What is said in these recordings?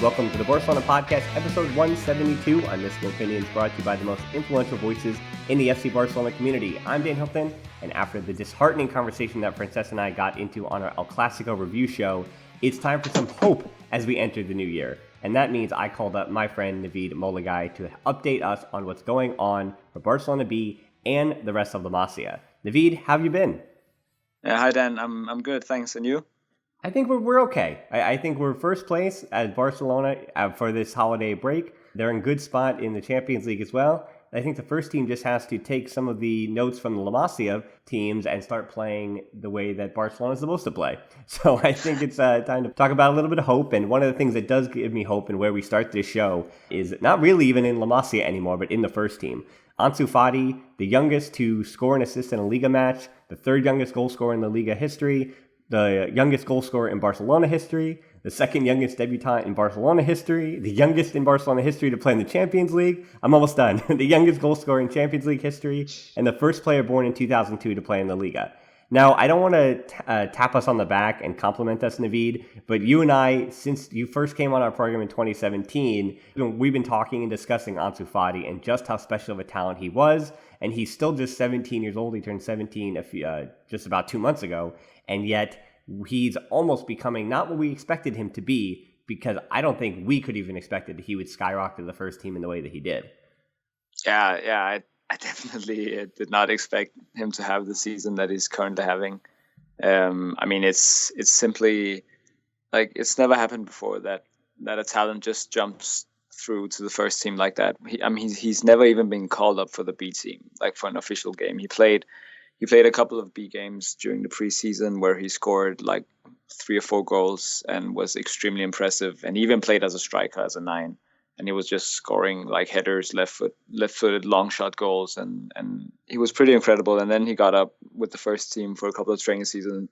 Welcome to the Barcelona Podcast, episode 172. Unmissable opinions brought to you by the most influential voices in the FC Barcelona community. I'm Dan Hilton, and after the disheartening conversation that Frances and I got into on our El Clasico review show, it's time for some hope as we enter the new year. And that means I called up my friend Navid Molaaghaei to update us on what's going on for Barcelona B and the rest of the Masia. Navid, how have you been? Hi Dan, I'm good, thanks. And you? I think we're okay. I think we're first place as Barcelona for this holiday break. They're in good spot in the Champions League as well. I think the first team just has to take some of the notes from the La Masia teams and start playing the way that Barcelona is supposed to play. So I think it's time to talk about a little bit of hope. And one of the things that does give me hope and where we start this show is not really even in La Masia anymore, but in the first team. Ansu Fati, the youngest to score an assist in a Liga match, the third youngest goal scorer in the Liga history, the youngest goal scorer in Barcelona history, the second youngest debutant in Barcelona history, the youngest in Barcelona history to play in the Champions League. I'm almost done. The youngest goal scorer in Champions League history, and the first player born in 2002 to play in the Liga. Now, I don't want to tap us on the back and compliment us, Navid, but you and I, since you first came on our program in 2017, we've been talking and discussing Ansu Fati and just how special of a talent he was, and he's still just 17 years old. He turned 17 just about 2 months ago, and yet he's almost becoming not what we expected him to be, because I don't think we could even expected that he would skyrocket to the first team in the way that he did. Yeah, I definitely did not expect him to have the season that he's currently having. I mean, it's simply like it's never happened before that a talent just jumps through to the first team like that. He's never even been called up for the B team, like for an official game. He played a couple of B games during the preseason where he scored like 3 or 4 goals and was extremely impressive. And he even played as a striker, as a 9. And he was just scoring like headers, left-footed, long shot goals, and he was pretty incredible. And then he got up with the first team for a couple of training sessions,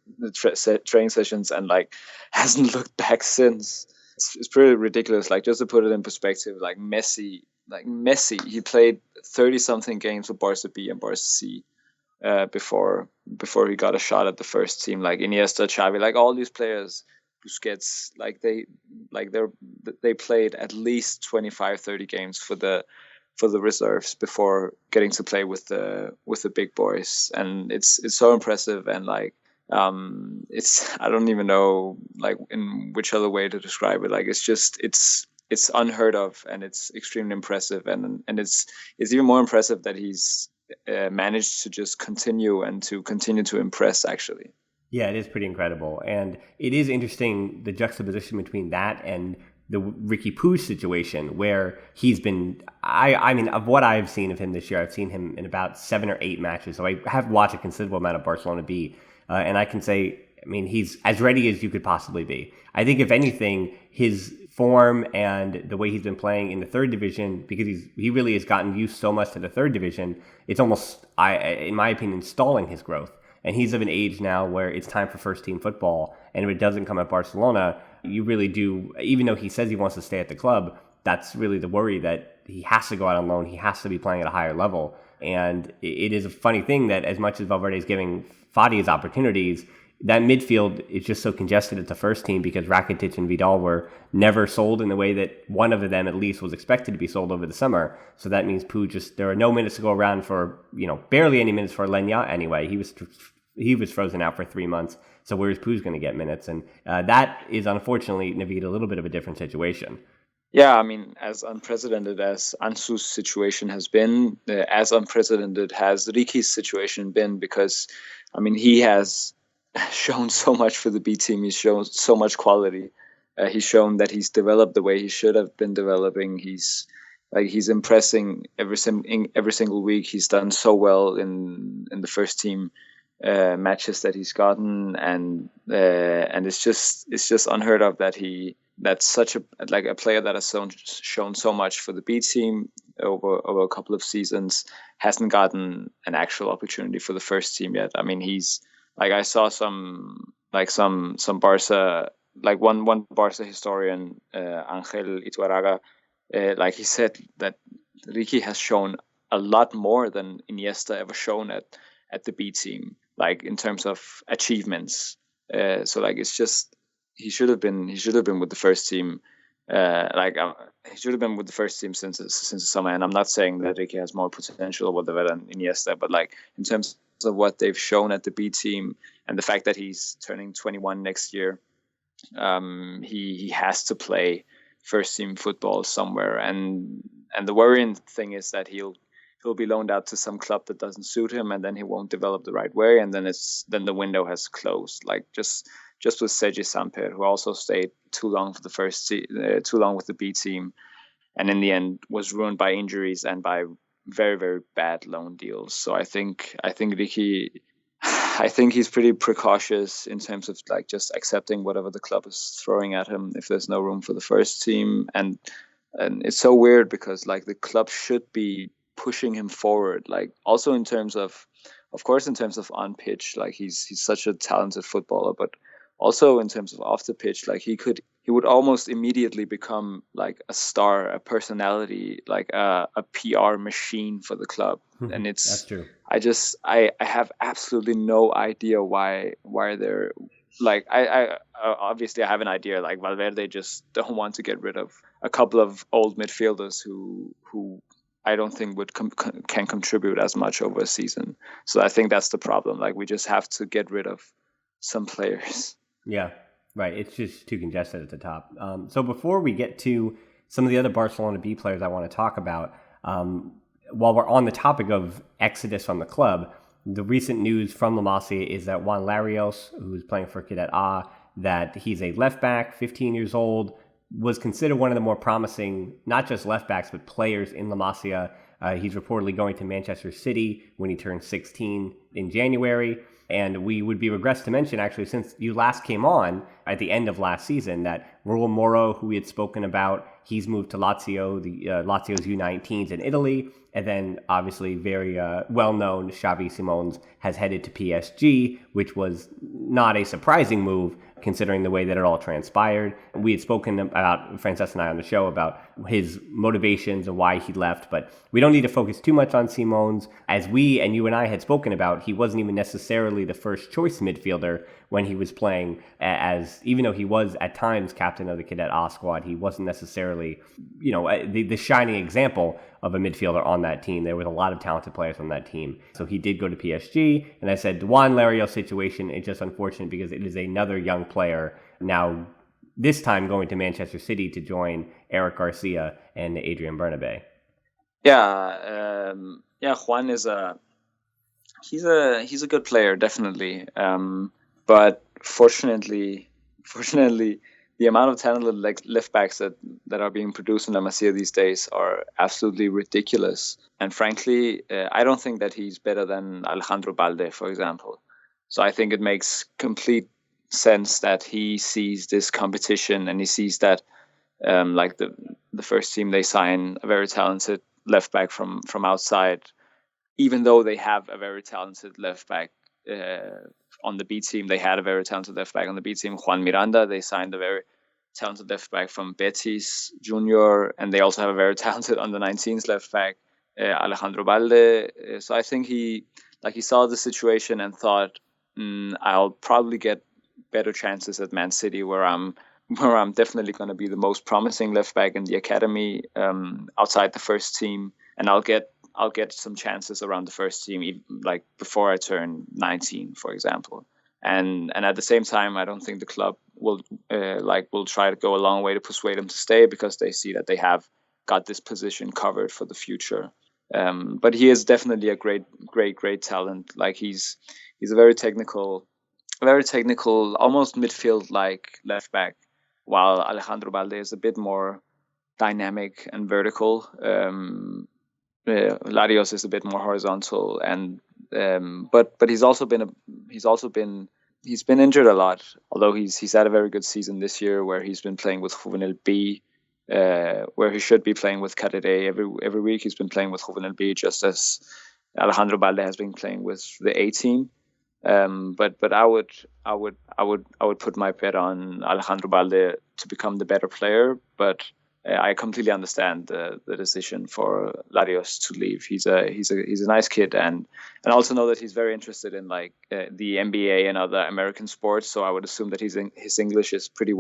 and like hasn't looked back since. It's pretty ridiculous. Like, just to put it in perspective, like Messi, he played 30-something games for Barca B and Barca C before he got a shot at the first team. Like Iniesta, Xavi, like all these players. Busquets, they played at least 25-30 games for the reserves before getting to play with the big boys, and it's so impressive. And like it's, I don't even know like in which other way to describe it. Like it's unheard of, and it's extremely impressive, and it's even more impressive that he's managed to just continue to impress, actually. Yeah, it is pretty incredible. And it is interesting, the juxtaposition between that and the Riqui Puig situation, where he's been, I mean, of what I've seen of him this year, I've seen him in about 7 or 8 matches. So I have watched a considerable amount of Barcelona B. And I can say, I mean, he's as ready as you could possibly be. I think, if anything, his form and the way he's been playing in the third division, because he really has gotten used so much to the third division, it's almost, in my opinion, stalling his growth. And he's of an age now where it's time for first team football. And if it doesn't come at Barcelona, you really do, even though he says he wants to stay at the club, that's really the worry, that he has to go out on loan. He has to be playing at a higher level. And it is a funny thing that as much as Valverde is giving Fati his opportunities, that midfield is just so congested at the first team, because Rakitic and Vidal were never sold in the way that one of them at least was expected to be sold over the summer. So that means Puig there are no minutes to go around for, barely any minutes for Lenya anyway. He was frozen out for 3 months. So where's Puig going to get minutes? And that is, unfortunately, Navid, a little bit of a different situation. Yeah, I mean, as unprecedented as Ansu's situation has been, as unprecedented has Riqui's situation been, because, I mean, he has shown so much for the B team. He's shown so much quality. He's shown that he's developed the way he should have been developing. He's impressing every single week. He's done so well in the first team matches that he's gotten, and it's just unheard of that's such a player that has shown so much for the B team over a couple of seasons hasn't gotten an actual opportunity for the first team yet. I mean, he's like, I saw some Barca, like one Barca historian, Angel Ituaraga, like he said that Riqui has shown a lot more than Iniesta ever shown at the B team, like in terms of achievements. So like, it's just, he should have been with the first team He should have been with the first team since the summer. And I'm not saying that Riqui has more potential or whatever than Iniesta, but like in terms of what they've shown at the B team and the fact that he's turning 21 next year, he has to play first team football somewhere. And the worrying thing is that he'll be loaned out to some club that doesn't suit him, and then he won't develop the right way, and then the window has closed. Like just with Sergi Samper, who also stayed too long for the too long with the B team, and in the end was ruined by injuries and by very, very bad loan deals. So I think Riqui, I think he's pretty precautious in terms of like just accepting whatever the club is throwing at him if there's no room for the first team. And it's so weird because like the club should be pushing him forward, like also in terms of course in terms of on pitch, like he's such a talented footballer, but also in terms of off the pitch, like he would almost immediately become like a star, a personality, like a PR machine for the club. And it's that's true. I have absolutely no idea why they're like I obviously I have an idea, like Valverde just don't want to get rid of a couple of old midfielders who I don't think can contribute as much over a season. So I think that's the problem. Like we just have to get rid of some players. Yeah, right. It's just too congested at the top. So before we get to some of the other Barcelona B players I want to talk about, while we're on the topic of exodus from the club, the recent news from La Masia is that Juan Larios, who's playing for Cadet A, that he's a left back, 15 years old, was considered one of the more promising, not just left backs, but players in La Masia. He's reportedly going to Manchester City when he turns 16 in January. And we would be regressed to mention, actually, since you last came on at the end of last season, that Raul Moro, who we had spoken about, he's moved to Lazio, Lazio's U19s in Italy. And then, obviously, very well-known Xavi Simons has headed to PSG, which was not a surprising move, considering the way that it all transpired. We had spoken about, Frances and I on the show, about his motivations and why he left, but we don't need to focus too much on Simons. As we and you and I had spoken about, he wasn't even necessarily the first choice midfielder when he was playing, as even though he was at times captain of the Cadet A squad, he wasn't necessarily, the shining example of a midfielder on that team. There was a lot of talented players on that team. So he did go to PSG. And I said, the Juan Larios situation is just unfortunate because it is another young player now, this time going to Manchester City to join Eric Garcia and Adrian Bernabé. Yeah, Juan is he's a good player, definitely. But fortunately, the amount of talented left backs that are being produced in La Masia these days are absolutely ridiculous. And frankly, I don't think that he's better than Alejandro Balde, for example. So I think it makes complete sense that he sees this competition and he sees that like the first team, they sign a very talented left back from outside, even though they have a very talented left back on the B team. They had a very talented left back on the B team, Juan Miranda. They signed a very talented left back from Betis Junior, and they also have a very talented under 19s left back, Alejandro Balde. So I think he saw the situation and thought, I'll probably get better chances at Man City, where I'm definitely going to be the most promising left back in the academy, outside the first team, and I'll get some chances around the first team, like before I turn 19, for example. And at the same time, I don't think the club will try to go a long way to persuade him to stay, because they see that they have got this position covered for the future. But he is definitely a great talent. Like he's a very technical, almost midfield-like left back, while Alejandro Balde is a bit more dynamic and vertical. Larios is a bit more horizontal, and but he's been injured a lot. Although he's had a very good season this year, where he's been playing with Juvenil B, where he should be playing with Cadet A every week. He's been playing with Juvenil B, just as Alejandro Balde has been playing with the A team. But I would put my bet on Alejandro Balde to become the better player. But I completely understand the decision for Larios to leave. He's a nice kid, and also know that he's very interested in like the NBA and other American sports. So I would assume that his English is pretty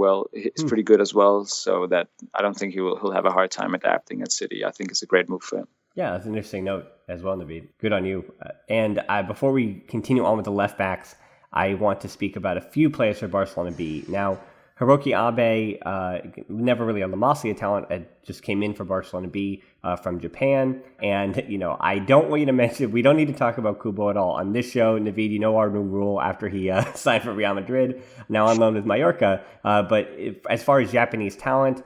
good as well. So that I don't think he'll have a hard time adapting at City. I think it's a great move for him. Yeah, that's an interesting note as well, Navid. Good on you. And before we continue on with the left backs, I want to speak about a few players for Barcelona B. Now, Riqui Puig, never really a La Masia talent, just came in for Barcelona B from Japan. And, I don't want you to mention, we don't need to talk about Kubo at all. On this show, Navid, you know our new rule after he signed for Real Madrid, now on loan with Mallorca. But as far as Japanese talent,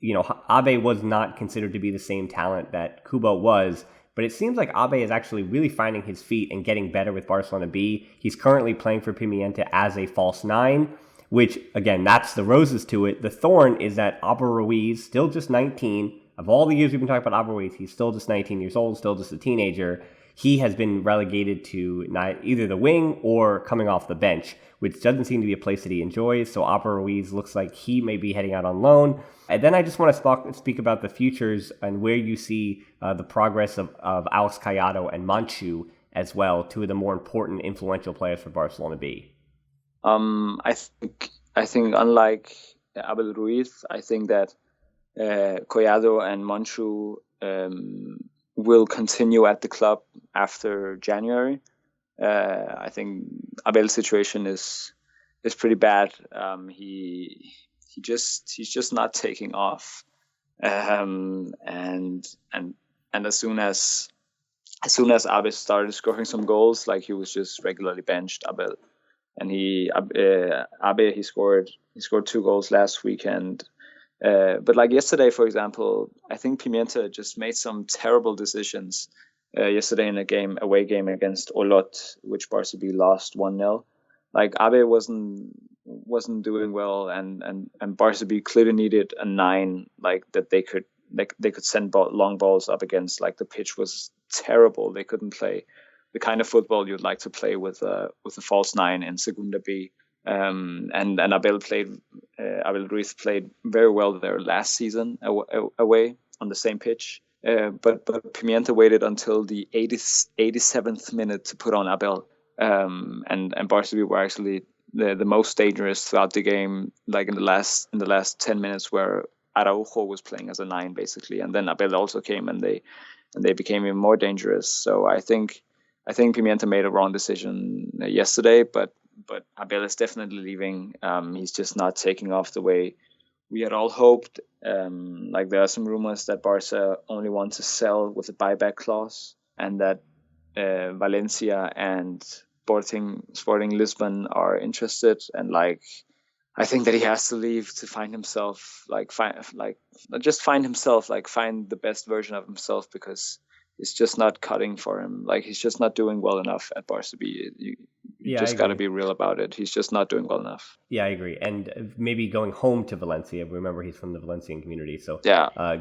Abe was not considered to be the same talent that Kubo was. But it seems like Abe is actually really finding his feet and getting better with Barcelona B. He's currently playing for Pimienta as a false nine, which, again, that's the roses to it. The thorn is that Abel Ruiz, still just 19. Of all the years we've been talking about Abel Ruiz, he's still just 19 years old, still just a teenager. He has been relegated to either the wing or coming off the bench, which doesn't seem to be a place that he enjoys. So Abel Ruiz looks like he may be heading out on loan. And then I just want to speak about the futures and where you see the progress of Alex Collado and Manchu as well, two of the more important, influential players for Barcelona B. I think unlike Abel Ruiz, I think that Collado and Manchu will continue at the club after January. I think Abel's situation is pretty bad. He's just not taking off, and as soon as Abel started scoring some goals, like he was just regularly benched. Abel. And Abe scored 2 goals last weekend. But like yesterday, for example, I think Pimienta just made some terrible decisions yesterday in a away game against Olot, which Barca B lost 1-0. Like Abe wasn't doing well, and Barca B clearly needed a 9, like that they could send long balls up against. Like the pitch was terrible; they couldn't play the kind of football you'd like to play with a false 9 in Segunda B. And Abel Ruiz played very well there last season away on the same pitch. But Pimienta waited until the 87th minute to put on Abel. And Barca B were actually the most dangerous throughout the game, like in the last 10 minutes, where Araujo was playing as a 9 basically, and then Abel also came and they became even more dangerous. So I think Pimienta made a wrong decision yesterday, but Abel is definitely leaving. He's just not taking off the way we had all hoped. Like there are some rumors that Barca only want to sell with a buyback clause, and that Valencia and Sporting Lisbon are interested. And like I think that he has to leave to find himself, find the best version of himself, because it's just not cutting for him. Like he's just not doing well enough at Barca B. You just got to be real about it. He's just not doing well enough. Yeah, I agree. And maybe going home to Valencia. Remember, he's from the Valencian community. So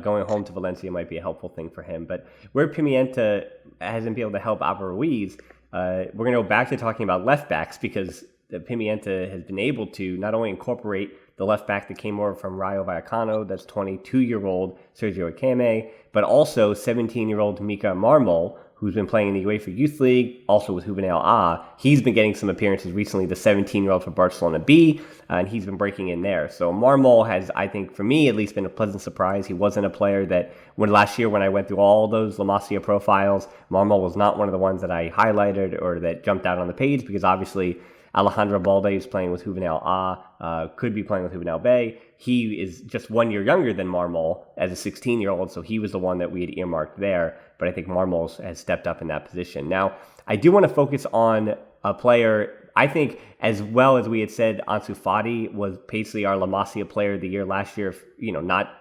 going home to Valencia might be a helpful thing for him. But where Pimienta hasn't been able to help Abel Ruiz, we're going to go back to talking about left backs, because Pimienta has been able to not only incorporate the left back that came over from Rayo Vallecano, that's 22-year-old Sergio Akeme, but also 17-year-old Mika Marmol, who's been playing in the UEFA Youth League, also with Juvenil A. He's been getting some appearances recently, the 17-year-old for Barcelona B, and he's been breaking in there. So Marmol has, I think, for me at least, been a pleasant surprise. He wasn't a player that, last year when I went through all those La Masia profiles, Marmol was not one of the ones that I highlighted or that jumped out on the page, because obviously Alejandro Balde is playing with Juvenil A, could be playing with Juvenil B. He is just 1 year younger than Marmol as a 16-year-old, so he was the one that we had earmarked there. But I think Marmol has stepped up in that position. Now, I do want to focus on a player. I think, as well as we had said, Ansu Fati was basically our La Masia player of the year last year.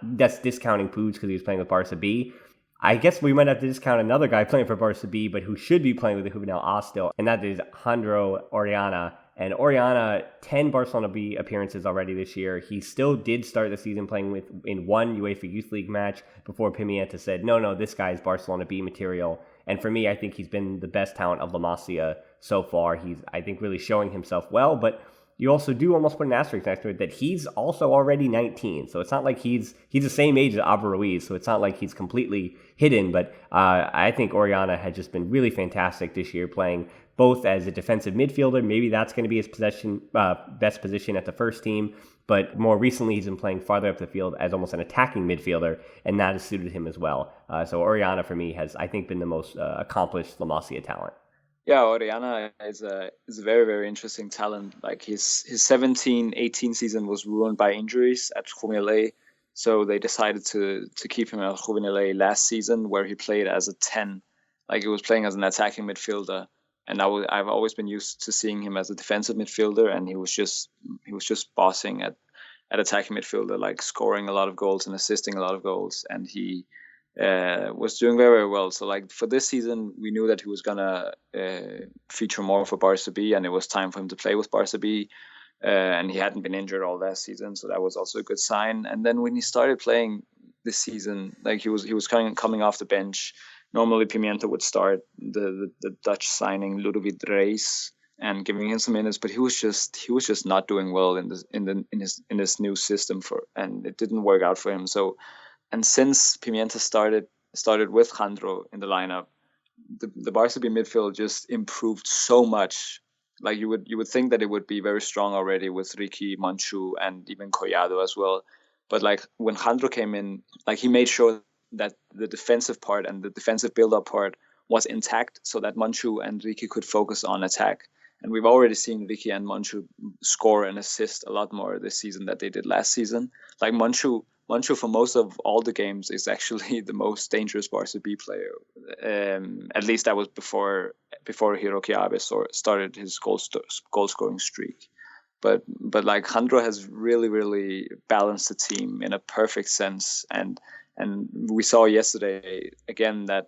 That's discounting Puig because he was playing with Barca B. I guess we might have to discount another guy playing for Barca B, but who should be playing with the Juvenil A still, and that is Jandro Oriana. And Oriana, 10 Barcelona B appearances already this year. He still did start the season playing in one UEFA Youth League match before Pimienta said, no, this guy is Barcelona B material. And for me, I think he's been the best talent of La Masia so far. He's, I think, really showing himself well. But you also do almost put an asterisk next to it that he's also already 19. So it's not like he's the same age as Abra Ruiz. So it's not like he's completely hidden. But I think Orellana has just been really fantastic this year, playing both as a defensive midfielder. Maybe that's going to be his best position at the first team. But more recently, he's been playing farther up the field as almost an attacking midfielder, and that has suited him as well. So Orellana, for me, has, I think, been the most accomplished La Masia talent. Yeah, Orellana is a very, very interesting talent. Like his 17-18 season was ruined by injuries at Juvenil A, so they decided to keep him at Juvenil A last season, where he played as a 10. Like he was playing as an attacking midfielder, and I've always been used to seeing him as a defensive midfielder, and he was just bossing at attacking midfielder, like scoring a lot of goals and assisting a lot of goals, and he was doing very, very well. So like for this season, we knew that he was gonna feature more for Barca B, and it was time for him to play with Barca B. And he hadn't been injured all last season, so that was also a good sign. And then when he started playing this season, like he was coming off the bench. Normally Pimienta would start the Dutch signing Ludovic Reis and giving him some minutes, but he was just not doing well in this new system and it didn't work out for him. So, and since Pimienta started with Jandro in the lineup, the Barca B midfield just improved so much. Like you would think that it would be very strong already with Riqui, Manchu, and even Collado as well. But like when Jandro came in, like he made sure that the defensive part and the defensive build-up part was intact, so that Manchu and Riqui could focus on attack. And we've already seen Riqui and Manchu score and assist a lot more this season than they did last season. Like Manchu for most of all the games is actually the most dangerous Barca B player. At least that was before Hiroki Abe started his goal scoring streak. But like Jandro has really, really balanced the team in a perfect sense, and we saw yesterday again that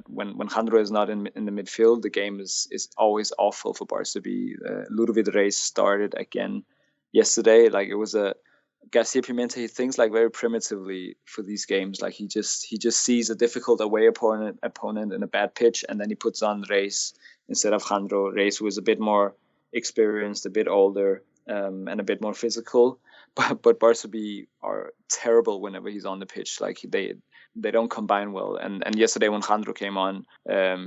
when Jandro is not in the midfield, the game is always awful for Barca B. Ludovic Reis started again yesterday. Like it was Garcia Pimenta, he thinks like very primitively for these games. Like he just sees a difficult away opponent in a bad pitch, and then he puts on Reis instead of Jandro. Reis, who is a bit more experienced, a bit older, and a bit more physical. But Barca B are terrible whenever he's on the pitch. Like they don't combine well. And yesterday when Jandro came on,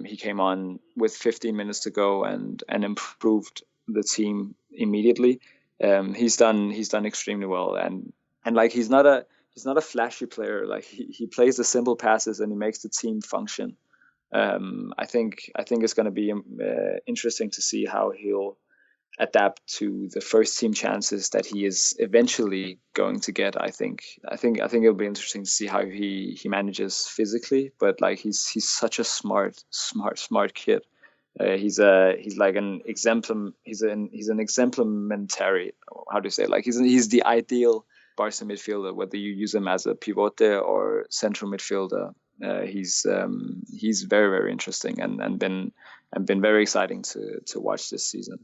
he came on with 15 minutes to go and improved the team immediately. He's done extremely well, and like he's not a flashy player. Like he plays the simple passes and he makes the team function. I think it's going to be interesting to see how he'll adapt to the first team chances that he is eventually going to get. I think it'll be interesting to see how he manages physically. But like he's such a smart kid. He's like an exemplar. He's an exemplementary. How do you say? Like he's the ideal Barca midfielder. Whether you use him as a pivote or central midfielder, he's very, very interesting and been very exciting to watch this season.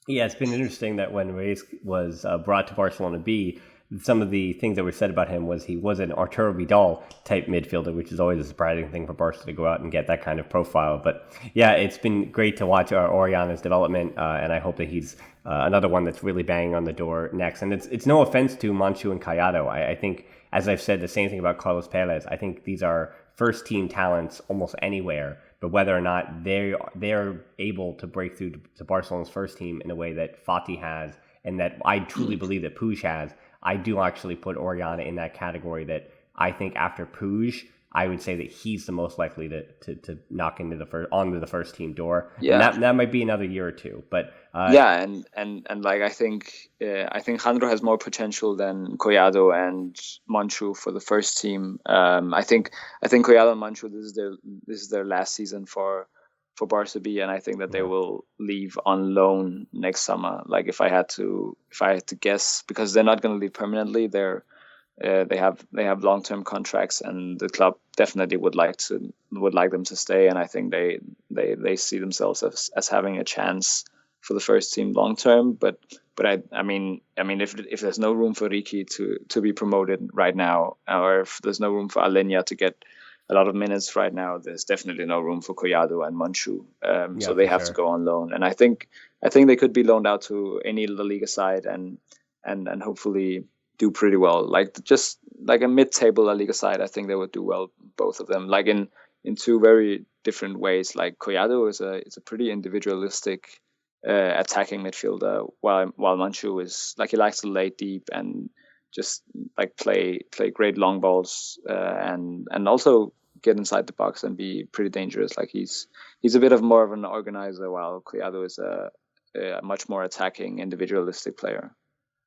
Yeah, it's been interesting that when Reis was brought to Barcelona B, some of the things that were said about him was he was an Arturo Vidal type midfielder, which is always a surprising thing for Barca to go out and get that kind of profile. But yeah, it's been great to watch Orellana's development, and I hope that he's another one that's really banging on the door next. And it's no offense to Manchu and Collado. I think, as I've said the same thing about Carlos Perez, I think these are first team talents almost anywhere. But whether or not they're able to break through to Barcelona's first team in a way that Fati has, and that I truly believe that Puig has, I do actually put Orellana in that category. That I think after Puig, I would say that he's the most likely to knock into onto the first team door. Yeah, and that might be another year or two. But and like I think Jandro has more potential than Collado and Manchu for the first team. I think Collado and Manchu, this is their last season for Barca B, and I think that they will leave on loan next summer. Like if I had to guess, because they're not going to leave permanently. They have long-term contracts, and the club definitely would like them to stay. And I think they see themselves as having a chance for the first team long-term. But I mean, if there's no room for Riqui to be promoted right now, or if there's no room for Alenia to get a lot of minutes right now, there's definitely no room for Collado and Monchu. So they have to go on loan. And I think they could be loaned out to any La Liga side and hopefully do pretty well. Like just like a mid-table La Liga side, I think they would do well, both of them. Like in two very different ways. Like Collado is a pretty individualistic attacking midfielder, while Manchu is like, he likes to lay deep and just like play great long balls and also get inside the box and be pretty dangerous. Like he's a bit more of an organizer, while Collado is a much more attacking, individualistic player.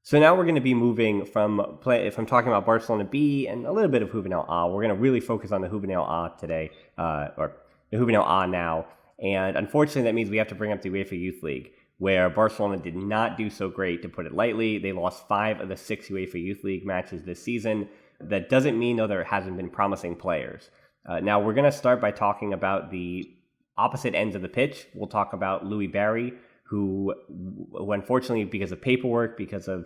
So now we're going to be moving from talking about Barcelona B and a little bit of Juvenil A. We're going to really focus on the Juvenil A today, or the Juvenil A now. And unfortunately, that means we have to bring up the UEFA Youth League, where Barcelona did not do so great, to put it lightly. They lost 5 of the 6 UEFA Youth League matches this season. That doesn't mean, though, there hasn't been promising players. Now, we're going to start by talking about the opposite ends of the pitch. We'll talk about Louis Barry, who unfortunately, because of paperwork, because of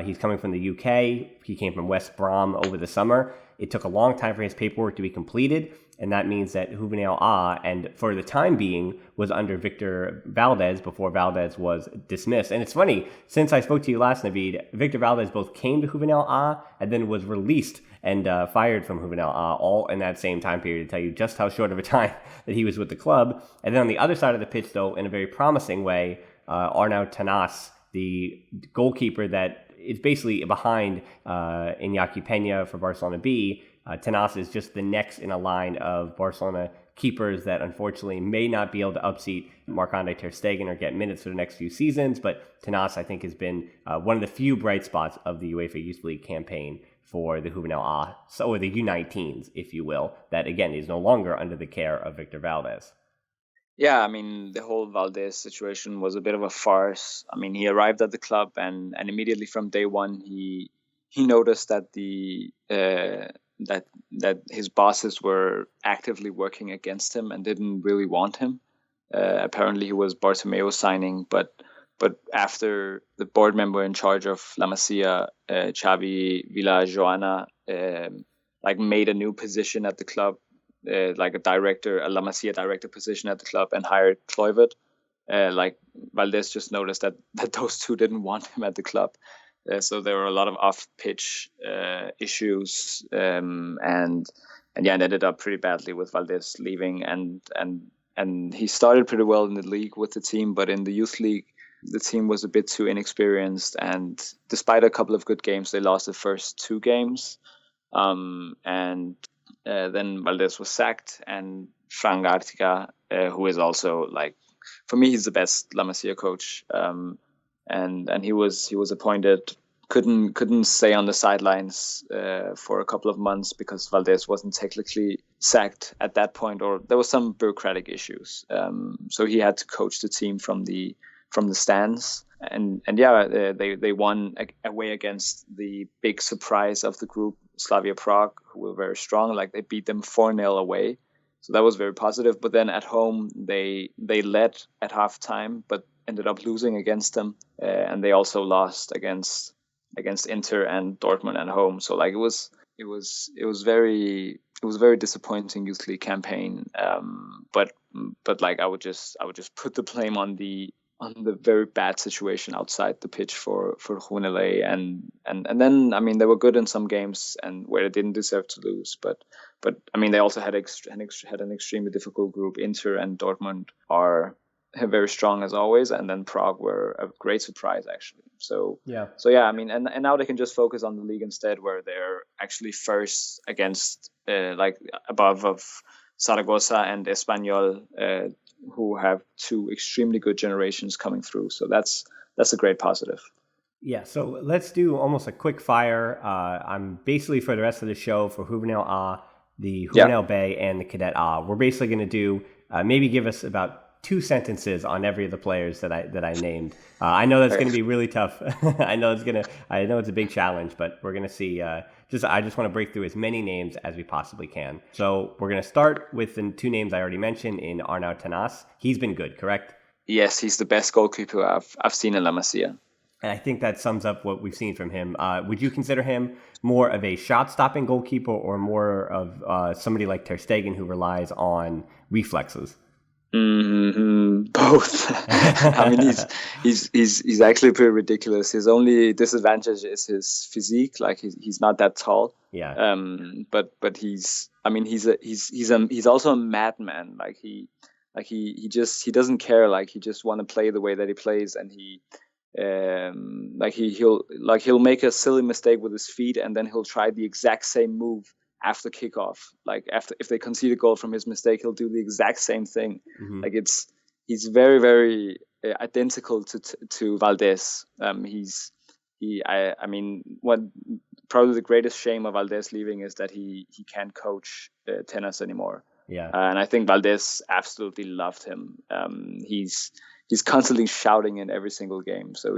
he's coming from the UK, he came from West Brom over the summer. It took a long time for his paperwork to be completed, and that means that Juvenil A, and for the time being, was under Victor Valdez before Valdez was dismissed. And it's funny, since I spoke to you last, Navid, Victor Valdez both came to Juvenil A and then was released and fired from Juvenil A, all in that same time period, to tell you just how short of a time that he was with the club. And then on the other side of the pitch, though, in a very promising way, Arnau Tenas, the goalkeeper that is basically behind Iñaki Peña for Barcelona B. Tenas is just the next in a line of Barcelona keepers that unfortunately may not be able to upseat Marc-Andre ter Stegen or get minutes for the next few seasons. But Tenas, I think, has been one of the few bright spots of the UEFA Youth League campaign for the Juvenil A, or the U19s, if you will, that again is no longer under the care of Victor Valdez. Yeah, I mean, the whole Valdez situation was a bit of a farce. I mean, he arrived at the club and immediately from day one, he noticed that that his bosses were actively working against him and didn't really want him. Apparently, he was Bartomeu signing, but after the board member in charge of La Masia, Xavi Villajoana, like made a new position at the club, like a La Masia director position at the club, and hired Kluivert. Like Valdez just noticed that those two didn't want him at the club. So there were a lot of off-pitch issues, and it ended up pretty badly with Valdez leaving. And he started pretty well in the league with the team, but in the youth league, the team was a bit too inexperienced. And despite a couple of good games, they lost the first 2 games. Then Valdez was sacked, and Frank Artica, who is also, like, for me, he's the best La Masia coach. And he was appointed, couldn't stay on the sidelines for a couple of months because Valdez wasn't technically sacked at that point, or there was some bureaucratic issues. So he had to coach the team from the stands. And they won away against the big surprise of the group, Slavia Prague, who were very strong. Like, they beat them 4-0 away. So that was very positive. But then at home, they led at halftime, but ended up losing against them. And they also lost against Inter and Dortmund at home. So like it was very disappointing youth league campaign. But like I would just put the blame on the very bad situation outside the pitch for Juvenil A, and then, I mean, they were good in some games and where they didn't deserve to lose, but I mean, they also had an extremely difficult group. Inter and Dortmund are very strong as always, and then Prague were a great surprise, actually. So yeah, I mean, and now they can just focus on the league instead, where they're actually first against like above of Zaragoza and Espanyol, who have 2 extremely good generations coming through. So that's a great positive. Yeah, so let's do almost a quick fire. I'm basically, for the rest of the show, for Juvenil A, the Juvenil B, and the Cadet A, we're basically going to do maybe give us about 2 sentences on every of the players that I named. I know that's going to be really tough. I know it's a big challenge, but we're going to see. I just want to break through as many names as we possibly can. So we're going to start with the 2 names I already mentioned in Arnau Tenas. He's been good, correct? Yes, he's the best goalkeeper I've seen in La Masia. And I think that sums up what we've seen from him. Would you consider him more of a shot-stopping goalkeeper or more of somebody like Ter Stegen who relies on reflexes? Both. I mean, he's actually pretty ridiculous. His only disadvantage is his physique. Like he's not that tall. Yeah. But he's also a madman. He doesn't care. Like he just want to play the way that he plays, and he'll make a silly mistake with his feet, and then he'll try the exact same move after kickoff. Like if they concede a goal from his mistake, he'll do the exact same thing. Mm-hmm. Like he's very, very identical to Valdés. Probably the greatest shame of Valdés leaving is that he can't coach Tenas anymore. Yeah. And I think Valdés absolutely loved him. He's constantly shouting in every single game. So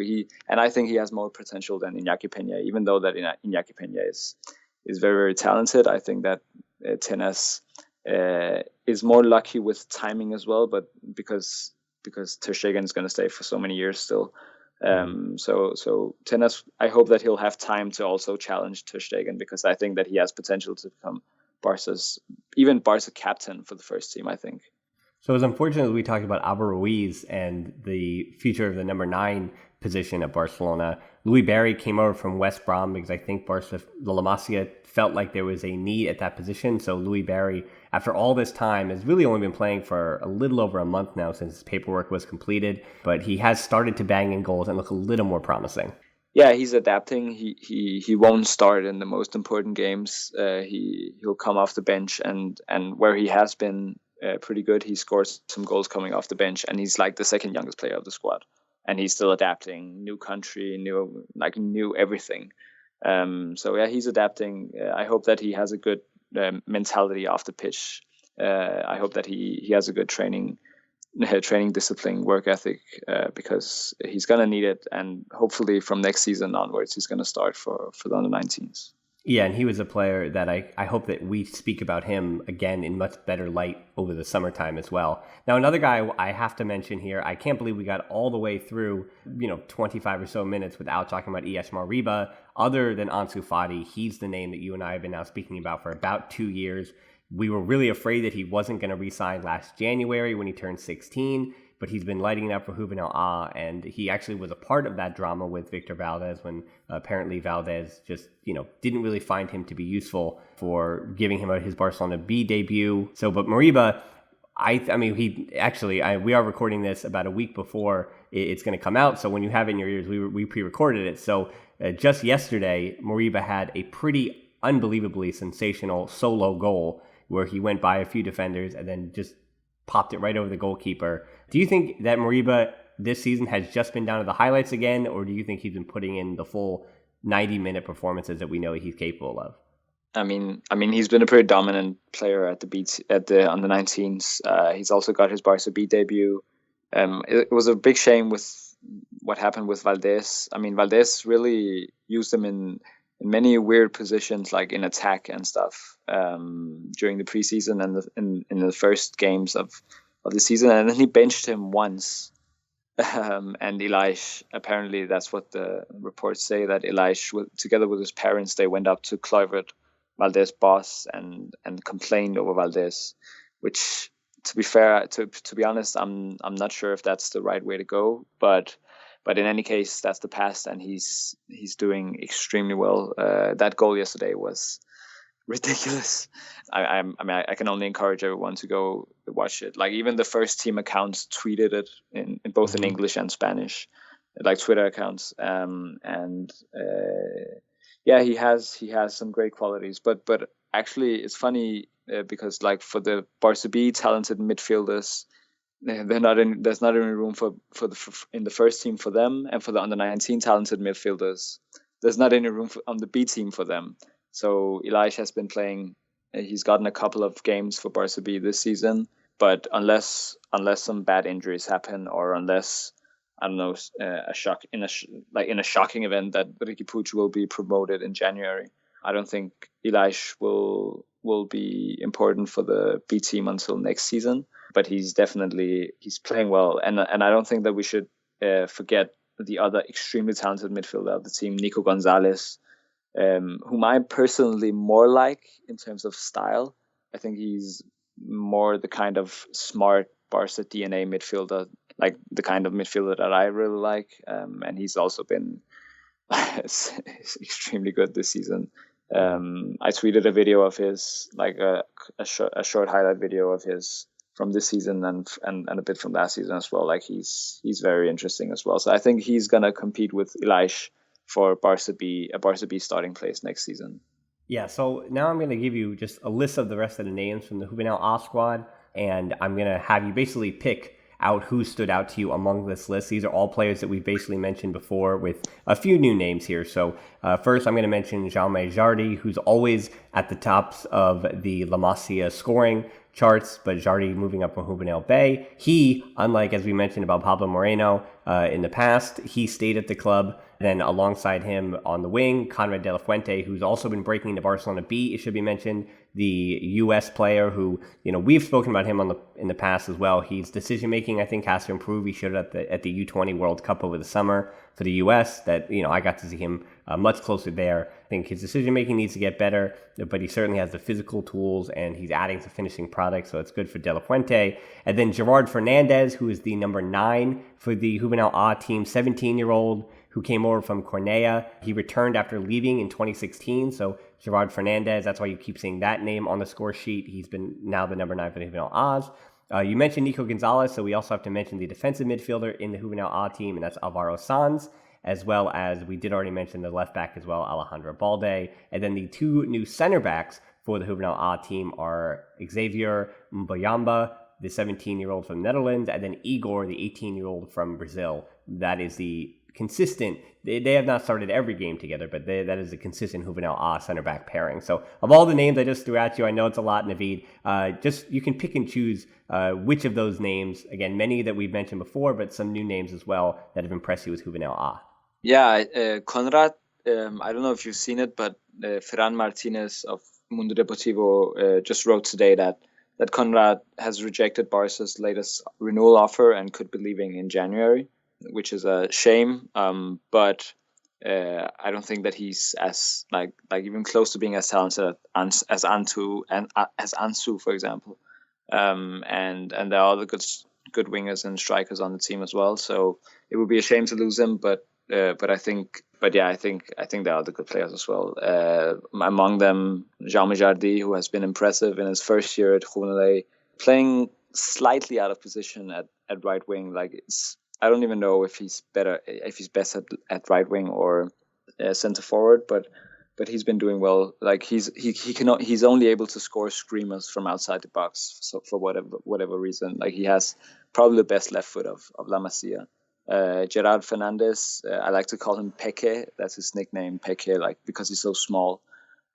I think he has more potential than Iñaki Peña, even though that Iñaki Peña is very, very talented. I think that Tenas is more lucky with timing as well, but because Ter Stegen is going to stay for so many years still. So Tenas, I hope that he'll have time to also challenge Ter Stegen, because I think that he has potential to become Barca captain for the first team, I think. So it's unfortunate that we talked about Álvaro Ruiz and the future of the number 9 position at Barcelona. Louis Barry came over from West Brom because I think La Masia felt like there was a need at that position. So Louis Barry, after all this time, has really only been playing for a little over a month now since his paperwork was completed. But he has started to bang in goals and look a little more promising. Yeah, he's adapting. He won't start in the most important games. He'll come off the bench, and where he has been pretty good, he scores some goals coming off the bench, and he's like the second youngest player of the squad. And he's still adapting, new country, new everything. So yeah, he's adapting. I hope that he has a good mentality off the pitch. I hope that he has a good training discipline, work ethic, because he's gonna need it. And hopefully from next season onwards, he's gonna start for the under-19s. Yeah, and he was a player that I hope that we speak about him again in much better light over the summertime as well. Now, another guy I have to mention here, I can't believe we got all the way through, 25 or so minutes without talking about Ilaix Moriba. Other than Ansu Fati, he's the name that you and I have been now speaking about for about 2 years. We were really afraid that he wasn't going to re-sign last January when he turned 16, but he's been lighting it up for Juvenil A, and he actually was a part of that drama with Victor Valdés when apparently Valdés just, didn't really find him to be useful for giving him his Barcelona B debut. So, but Moriba, we are recording this about a week before it's going to come out. So when you have it in your ears, we pre-recorded it. So just yesterday, Moriba had a pretty unbelievably sensational solo goal where he went by a few defenders and then just popped it right over the goalkeeper. Do you think that Moriba this season has just been down to the highlights again, or do you think he's been putting in the full 90-minute performances that we know he's capable of? I mean, he's been a pretty dominant player at the under-19s. He's also got his Barca B debut. It was a big shame with what happened with Valdés. I mean, Valdés really used him in many weird positions, like in attack and stuff, during the preseason and in the first games of the season. And then he benched him once. And Ilaix, apparently that's what the reports say, that Ilaix, together with his parents, they went up to Kluivert, Valdés' boss, and complained over Valdés, which, to be fair, to be honest, I'm not sure if that's the right way to go, but in any case, that's the past, and he's doing extremely well. That goal yesterday was ridiculous. I can only encourage everyone to go watch it. Like, even the first team accounts tweeted it in both in English and Spanish, like Twitter accounts. Yeah, he has some great qualities, but actually it's funny because, like, for the Barca B talented midfielders, there's not any room in the first team for them, and for the under-19 talented midfielders, there's not any room on the B team for them. So Ilaix has been playing. He's gotten a couple of games for Barca B this season, but unless some bad injuries happen, or unless, I don't know, a shocking event that Riqui Puig will be promoted in January, I don't think Ilaix will be important for the B team until next season. But he's playing well, and I don't think that we should forget the other extremely talented midfielder of the team, Nico González, whom I personally more like in terms of style. I think he's more the kind of smart Barca DNA midfielder, like the kind of midfielder that I really like. And he's also been extremely good this season. I tweeted a video of his, like a short highlight video of his from this season and a bit from last season as well. Like he's very interesting as well. So I think he's gonna compete with Ilaix for a Barca B starting place next season. Yeah, so now I'm going to give you just a list of the rest of the names from the Juvenil A squad, and I'm going to have you basically pick out who stood out to you among this list. These are all players that we've basically mentioned before with a few new names here. So first I'm going to mention Jaume Jardy, who's always at the tops of the La Masia scoring charts, but Jardy moving up from Juvenil B. He, unlike as we mentioned about Pablo Moreno in the past, he stayed at the club. Then alongside him on the wing, Conrad de la Fuente, who's also been breaking into Barcelona B, it should be mentioned, the U.S. player who, we've spoken about him in the past as well. His decision making, I think, has to improve. He showed it at the U20 World Cup over the summer for the U.S. That I got to see him much closer there. I think his decision making needs to get better, but he certainly has the physical tools and he's adding to finishing product, so it's good for De La Fuente. And then Gerard Fernandez, who is the number 9 for the Juvenil A team, 17-year-old. Who came over from Cornellà. He returned after leaving in 2016. So Gerard Fernandez, that's why you keep seeing that name on the score sheet. He's been now the number 9 for the Juvenil A's. You mentioned Nico González, so we also have to mention the defensive midfielder in the Juvenil A team, and that's Alvaro Sanz, as well as we did already mention the left back as well, Alejandro Balde. And then the 2 new center backs for the Juvenil A team are Xavier Mboyamba, the 17-year-old from the Netherlands, and then Igor, the 18-year-old from Brazil. That is the consistent, they have not started every game together, but that is a consistent Juvenil A center back pairing. So of all the names I just threw at you, I know it's a lot, Navid, just you can pick and choose which of those names, again, many that we've mentioned before, but some new names as well that have impressed you with Juvenil A. Yeah, Conrad, I don't know if you've seen it, but Ferran Martinez of Mundo Deportivo just wrote today that Conrad has rejected Barca's latest renewal offer and could be leaving in January, which is a shame. But I don't think that he's as like even close to being as talented as Ansu, for example. And there are other good wingers and strikers on the team as well. So it would be a shame to lose him. But I think there are other good players as well. Among them, Jaume Jardy, who has been impressive in his first year at Juvenil A, playing slightly out of position at right wing. I don't even know if he's best at right wing or center forward, but he's been doing well. Like he's only able to score screamers from outside the box. So for whatever reason, like he has probably the best left foot of La Masia. Gerard Fernandez, I like to call him Peque. That's his nickname, Peque, like because he's so small.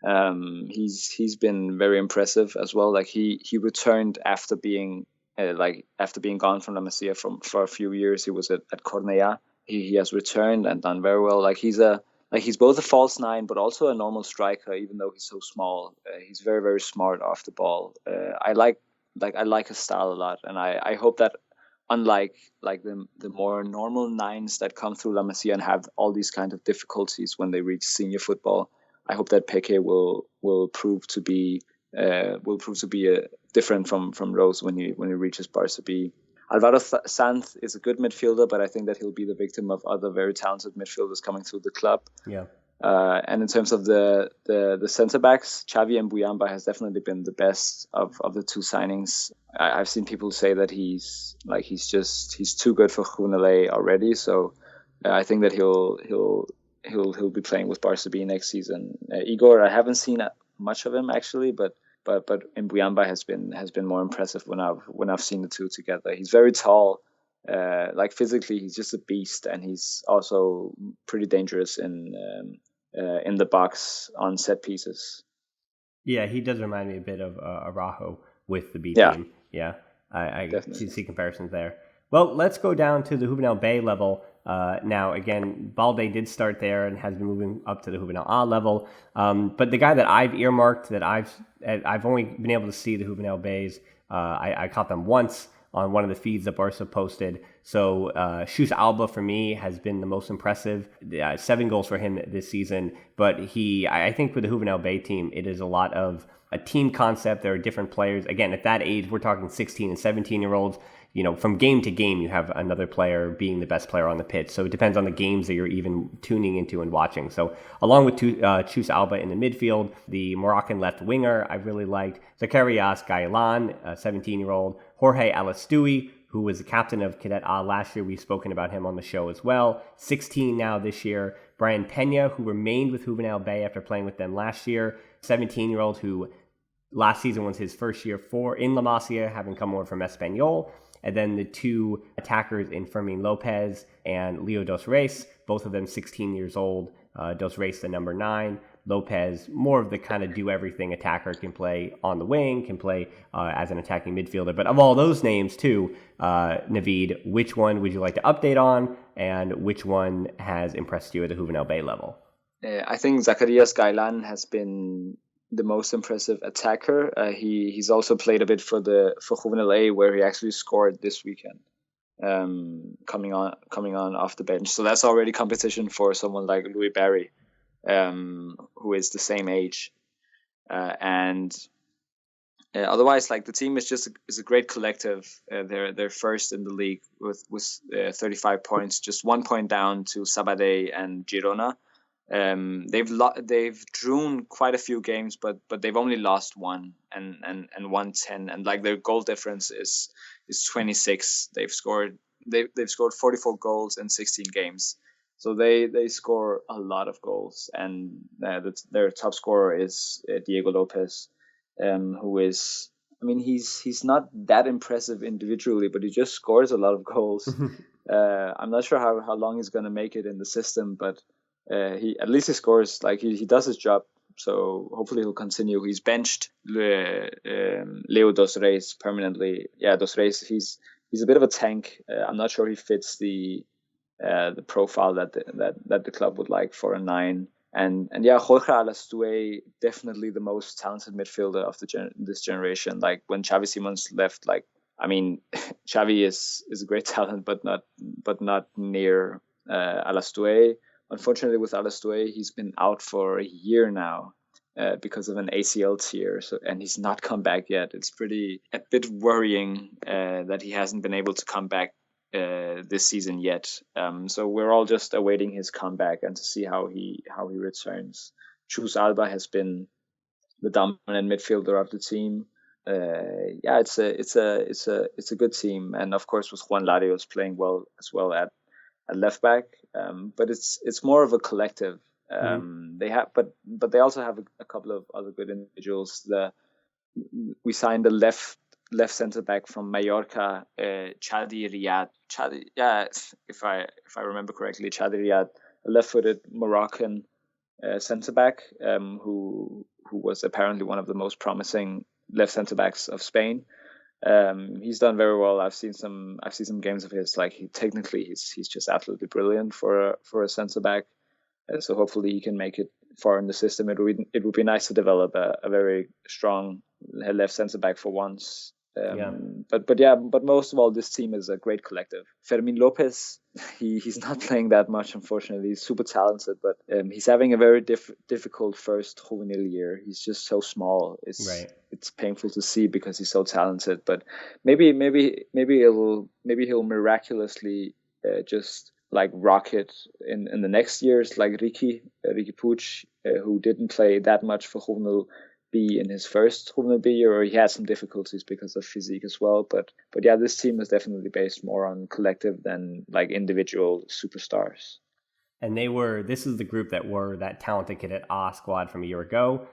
He's been very impressive as well. Like he returned after being gone from La Masia for a few years. He was at Cornellà. He has returned and done very well. Like he's both a false 9 but also a normal striker, even though he's so small. He's very, very smart off the ball. I like his style a lot, and I hope that unlike the more normal 9s that come through La Masia and have all these kind of difficulties when they reach senior football, I hope that Peque will prove to be different from Rose when he reaches Barca B. Alvaro Sanz is a good midfielder, but I think that he'll be the victim of other very talented midfielders coming through the club. Yeah. And in terms of the centre backs, Xavi Mboyamba has definitely been the best of the 2 signings. I've seen people say that he's too good for Juvenil A already. So I think that he'll be playing with Barca B next season. Igor, I haven't seen much of him actually, but Mboyamba has been more impressive when I've seen the 2 together. He's very tall. Physically, he's just a beast, and he's also pretty dangerous in the box on set pieces. Yeah, he does remind me a bit of Araujo with the B team. Yeah, I see comparisons there. Well, let's go down to the Juvenil B level. Now, again, Balde did start there and has been moving up to the Juvenil A level. But the guy that I've earmarked, that I've only been able to see the Juvenil Bs, I caught them once on one of the feeds that Barca posted. So Chus Alba for me has been the most impressive. 7 goals for him this season. But I think with the Juvenil B team, it is a lot of a team concept. There are different players. Again, at that age, we're talking 16 and 17-year-olds. From game to game, you have another player being the best player on the pitch. So it depends on the games that you're even tuning into and watching. So along with Chus Alba in the midfield, the Moroccan left winger I really liked, Zacharias Gailan, a 17-year-old, Jorge Alastoui, who was the captain of Cadet A last year. We've spoken about him on the show as well. 16 now this year. Brian Pena, who remained with Juvenil B after playing with them last year. 17-year-old who last season was his first year in La Masia, having come over from Espanyol. And then the 2 attackers in Fermin Lopez and Leo Dos Reis, both of them 16 years old. Dos Reis, the number 9. Lopez, more of the kind of do-everything attacker, can play on the wing, can play as an attacking midfielder. But of all those names, too, Navid, which one would you like to update on, and which one has impressed you at the Juvenil B level? I think Zacharias Gailan has bon the most impressive attacker. He's also played a bit for Juvenil A, where he actually scored this weekend, coming on off the bench. So that's already competition for someone like Louis Barry, who is the same age. Otherwise, like, the team is a great collective. They're first in the league with 35 points, just 1 point down to Sabadell and Girona. They've drawn quite a few games, but they've only lost 1 and won 10, and like their goal difference is 26. They've scored 44 goals in 16 games, so they score a lot of goals, and their top scorer is Diego Lopez, who is, I mean, he's not that impressive individually, but he just scores a lot of goals. I'm not sure how long he's gonna make it in the system, but he scores. Like, he does his job, so hopefully he'll continue. He's benched Leo Dos Reis permanently. Yeah, Dos Reis, he's a bit of a tank. I'm not sure he fits the profile that the club would like for a 9. And yeah, Jorge Alastoui, definitely the most talented midfielder of this generation. Like, when Xavi Simons left, like, I mean, Xavi is a great talent, but not near Alastoui. Unfortunately, with Alastoui, he's been out for a year now because of an ACL tear, and he's not come back yet. It's a bit worrying that he hasn't been able to come back this season yet. So we're all just awaiting his comeback and to see how he returns. Chus Alba has been the dominant midfielder of the team. Yeah, it's a good team, and of course with Juan Larios playing well as well at left back. But it's more of a collective. They have, but they also have a couple of other good individuals. We signed the left centre back from Mallorca, Chadi Riyad. If I remember correctly, Chadi Riyad, a left-footed Moroccan centre back, who was apparently one of the most promising left centre backs of Spain. He's done very well. I've seen some games of his. Like, he's just absolutely brilliant for a centre back. So hopefully he can make it far in the system. It would be nice to develop a very strong left centre back for once. But most of all, this team is a great collective. Fermin Lopez, he's not playing that much, unfortunately. He's super talented, but he's having a very difficult first juvenil year. He's just so small. It's painful to see because he's so talented. But maybe he'll miraculously just like rocket in the next years, like Riqui Puig, who didn't play that much for Juvenil B in his first Juvenil B year, or he had some difficulties because of physique as well. But yeah, this team is definitely based more on collective than like individual superstars. And this is the group that were that talented Cadet A squad from a year ago.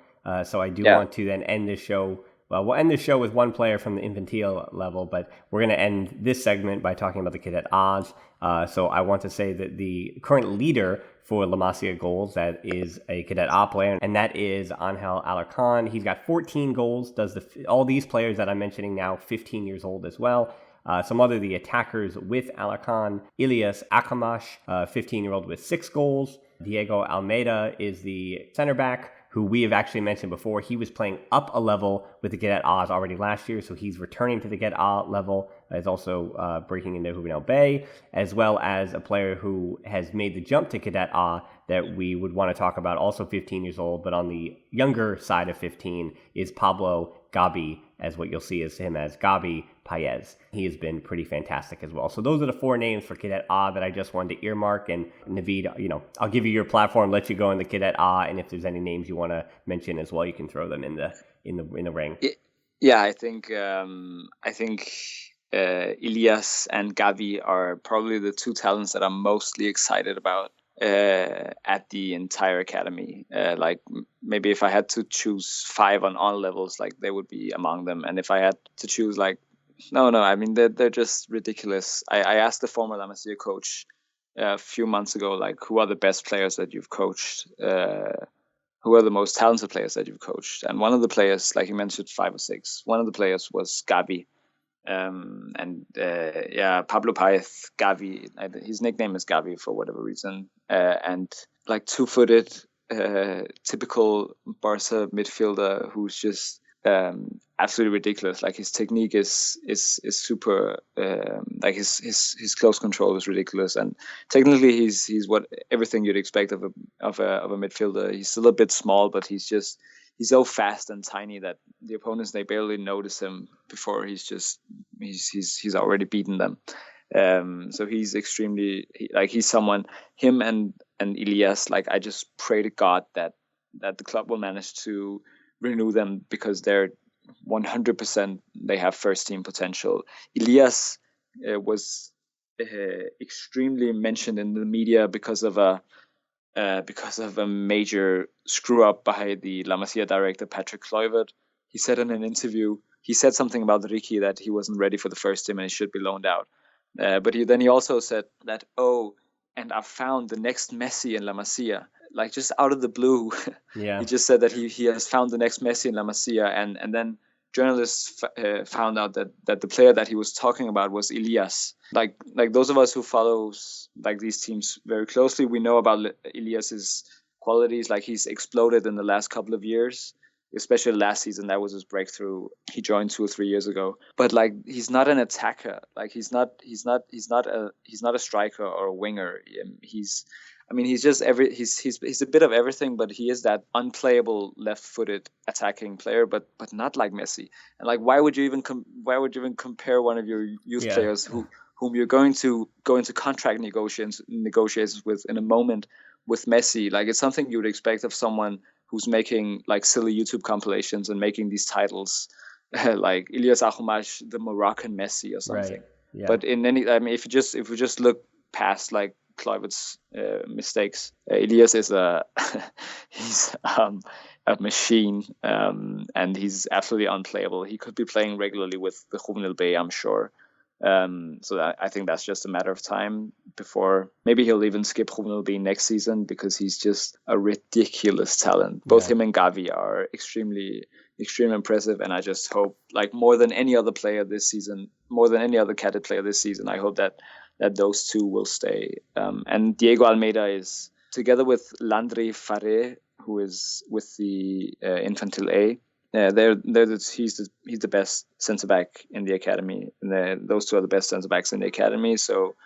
So I do want to then end this show. Well, we'll end this show with one player from the infantile level, but we're going to end this segment by talking about the Cadet A's. So I want to say that the current leader for La Masia goals, that is a Cadet A player, and that is Angel Alarcon. He's got 14 goals. All these players that I'm mentioning now, 15 years old as well. Some other the attackers with Alarcon: Ilaix Akamash, 15-year-old with 6 goals. Diego Almeida is the center back, who we have actually mentioned before. He was playing up a level with the Cadet A's already last year, so he's returning to the Cadet A level. Is also breaking into Juvenil B, as well as a player who has made the jump to Cadet A that we would want to talk about, also 15 years old, but on the younger side of 15 is Pablo Gabi, as what you'll see is him as Gabi Paez. He has been pretty fantastic as well. So those are the 4 names for Cadet A that I just wanted to earmark. And Navid, I'll give you your platform, let you go in the Cadet A, and if there's any names you want to mention as well, you can throw them in the ring. Yeah, I think Ilaix and Gavi are probably the 2 talents that I'm mostly excited about at the entire academy. Like maybe if I had to choose 5 on all levels, like they would be among them. And if I had to choose I mean they're just ridiculous. I asked the former La Masia coach a few months ago, like, who are the best players that you've coached? Who are the most talented players that you've coached? And one of the players, like you mentioned 5 or 6, one of the players was Gavi. Pablo Paez, Gavi, his nickname is Gavi for whatever reason, and like 2-footed, typical Barca midfielder who's just absolutely ridiculous. Like his technique is super, like his close control is ridiculous, and technically he's what everything you'd expect of a midfielder. He's still a bit small, but he's so fast and tiny that the opponents, they barely notice him before he's already beaten them. So he's extremely, he's someone, him and Ilaix, like I just pray to God that the club will manage to renew them, because they're 100%, they have first team potential. Ilaix was extremely mentioned in the media because of a major screw up by the La Masia director, Patrick Kluivert. He said in an interview, he said something about Riqui, that he wasn't ready for the first team and he should be loaned out. But he also said that, and I found the next Messi in La Masia. Like just out of the blue. Yeah. He just said that he has found the next Messi in La Masia. And then journalists found out that the player that he was talking about was Ilaix. Like those of us who follows like these teams very closely, we know about Ilaix's qualities. Like he's exploded in the last couple of years, especially last season. That was his breakthrough. He joined 2 or 3 years ago. But like he's not an attacker. Like he's not a striker or a winger. He's just he's a bit of everything, but he is that unplayable left-footed attacking player, but not like Messi. And like, why would you even compare one of your youth players whom you're going to go into contract negotiations with in a moment with Messi? Like, it's something you would expect of someone who's making like silly YouTube compilations and making these titles, like Ilyas Ahumaj, the Moroccan Messi or something. Right. Yeah. But if we just look past like Kluivert's mistakes, Ilaix is he's a machine, and he's absolutely unplayable. He could be playing regularly with the Juvenil B, I'm sure. So I think that's just a matter of time before maybe he'll even skip Juvenil B next season, because he's just a ridiculous talent. Both him and Gavi are extremely impressive, and I just hope, like more than any other player this season, more than any other Cadet player this season, I hope that those 2 will stay. And Diego Almeida is, together with Landry Faré, who is with the Infantil A, he's the best centre back in the academy, and those 2 are the best centre backs in the academy. So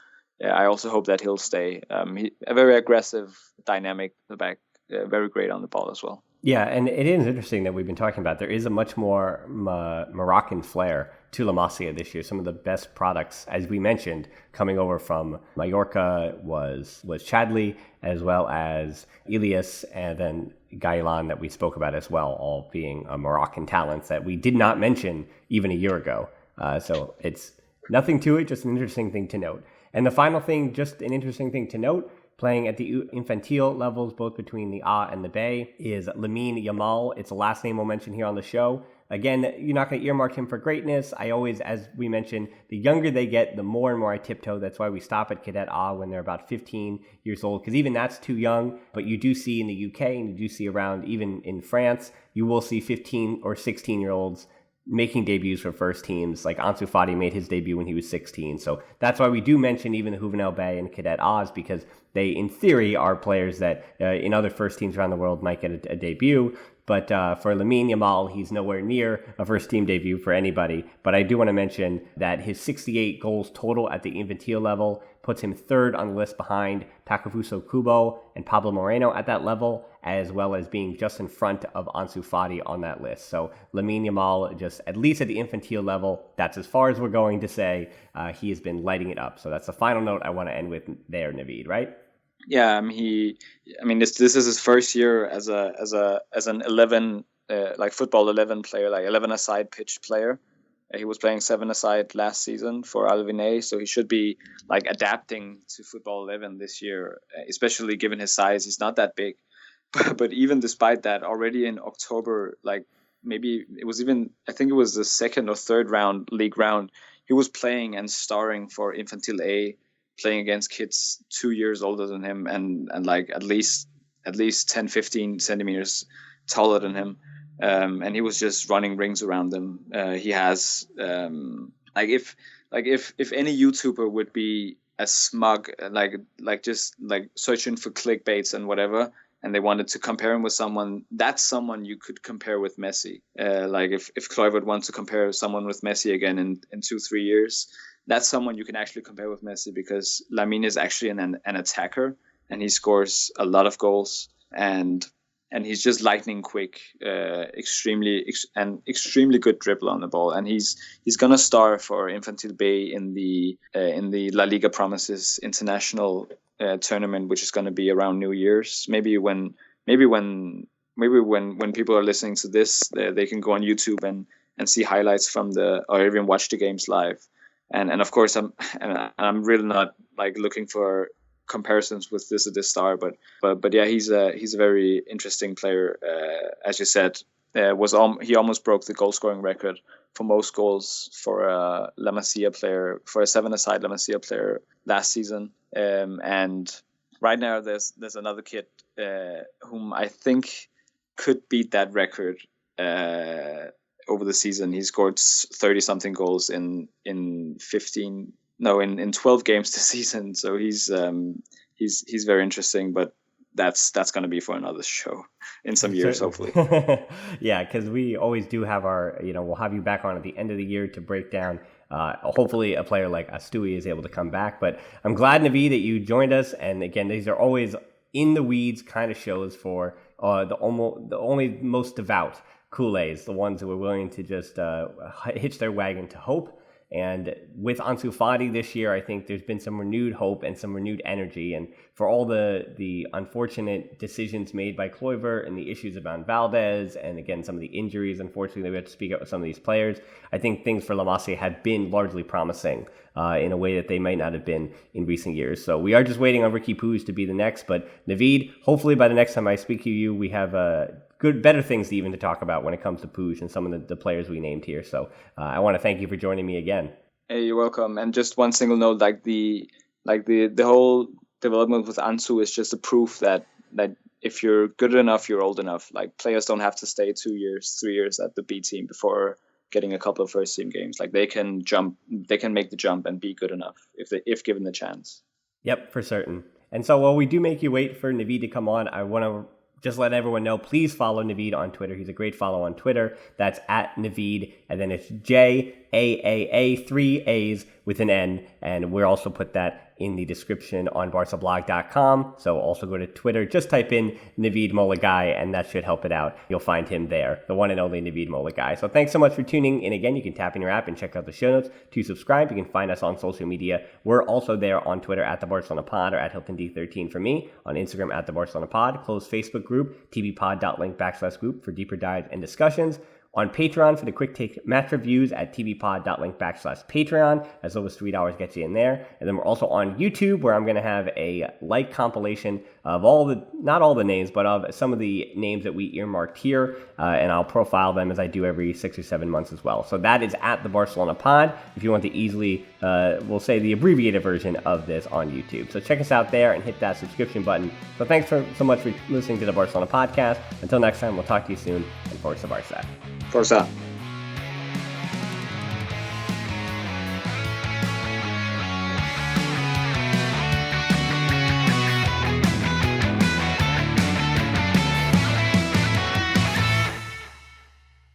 I also hope that he'll stay. A very aggressive, dynamic back, very great on the ball as well. Yeah, and it is interesting that we've been talking about, there is a much more Moroccan flair to La Masia this year. Some of the best products, as we mentioned, coming over from Mallorca was Chadli, as well as Ilaix, and then Gailan that we spoke about as well, all being Moroccan talents that we did not mention even a year ago. So it's nothing to it, just an interesting thing to note. And the final thing, just an interesting thing to note, playing at the Infantil levels, both between the A and the B, is Lamine Yamal. It's the last name we'll mention here on the show. Again, you're not going to earmark him for greatness. I always, as we mentioned, the younger they get, the more and more I tiptoe. That's why we stop at Cadet A when they're about 15 years old, because even that's too young. But you do see in the UK, and you do see around even in France, you will see 15 or 16-year-olds making debuts for first teams. Like Ansu Fati made his debut when he was 16. So that's why we do mention even the Juvenil B and Cadet Oz, because they, in theory, are players that in other first teams around the world might get a debut. But for Lamine Yamal, he's nowhere near a first-team debut for anybody. But I do want to mention that his 68 goals total at the Infantile level puts him third on the list behind Takefusa Kubo and Pablo Moreno at that level, as well as being just in front of Ansu Fati on that list. So Lamine Yamal, just at least at the Infantile level, that's as far as we're going to say. He has been lighting it up. So that's the final note I want to end with there, Navid, right? Yeah, this is his first year as an 11 football 11 player, like 11-a-side pitch player. He was playing 7-a-side last season for Alvine, so he should be like adapting to football 11 this year, especially given his size. He's not that big, but even despite that, already in October, like maybe it was even, I think it was the second or third league round, he was playing and starring for Juvenil A, playing against kids 2 years older than him and like at least 10-15 centimeters taller than him, and he was just running rings around them. He has if any YouTuber would be as smug, like just like searching for clickbaits and whatever, and they wanted to compare him with someone, that's someone you could compare with Messi. Like if Kluivert wants to compare someone with Messi again in 2-3 years, that's someone you can actually compare with Messi, because Lamine is actually an attacker, and he scores a lot of goals, and he's just lightning quick, extremely good dribble on the ball, and he's gonna star for Juvenil B in the La Liga Promises international tournament, which is gonna be around New Year's. Maybe when people are listening to this, they can go on YouTube and see highlights from or even watch the games live. And of course, I'm really not like looking for comparisons with this star, but yeah, he's a very interesting player. As you said, he almost broke the goal scoring record for most goals for a La Masia player, for a 7-a-side La Masia player last season. And right now there's another kid whom I think could beat that record. Over the season, he scored 30-something goals in 12 games this season. So he's very interesting, but that's going to be for another show in some years, hopefully. Yeah, because we always do have we'll have you back on at the end of the year to break down. Hopefully a player like Astui is able to come back. But I'm glad, Navid, that you joined us. And again, these are always in the weeds kind of shows for the only most devout Kool-Aids, the ones who are willing to just hitch their wagon to hope. And with Ansu Fati this year, I think there's been some renewed hope and some renewed energy. And for all the unfortunate decisions made by Kluivert and the issues about Valdez, and again, some of the injuries, unfortunately, we have to speak up with some of these players, I think things for La Masia have been largely promising in a way that they might not have been in recent years. So we are just waiting on Riqui Puig to be the next. But Navid, hopefully by the next time I speak to you, we have better things to talk about when it comes to Puig and some of the players we named here. So I want to thank you for joining me again. Hey, you're welcome. And just one single note, like the whole development with Ansu is just a proof that if you're good enough, you're old enough. Like players don't have to stay 2 years, 3 years at the B team before getting a couple of first team games. Like they can make the jump and be good enough if given the chance. Yep, for certain. And so while we do make you wait for Navid to come on, I want to just let everyone know, please follow Navid on Twitter. He's a great follow on Twitter. That's at Navid, and then it's JAAA, 3 A's with an N, and we'll also put that in the description on barcablog.com. So also go to Twitter, just type in Navid Molaaghaei, and that should help it out. You'll find him there, the one and only Navid Molaaghaei. So thanks so much for tuning in again. You can tap in your app and check out the show notes. To subscribe, you can find us on social media. We're also there on Twitter at the Barcelona Pod, or at HiltonD13 for me, on Instagram at the Barcelona Pod, closed Facebook group, TBPod.link/group for deeper dives and discussions. On Patreon for the quick take match reviews at TBPod.link/Patreon. As low as $3 gets you in there. And then we're also on YouTube, where I'm going to have a light compilation of not all the names, but of some of the names that we earmarked here. And I'll profile them as I do every 6 or 7 months as well. So that is at the Barcelona Pod, if you want to easily, we'll say the abbreviated version of this on YouTube. So check us out there and hit that subscription button. So thanks so much for listening to the Barcelona Podcast. Until next time, we'll talk to you soon, and Forza Barca. Forza.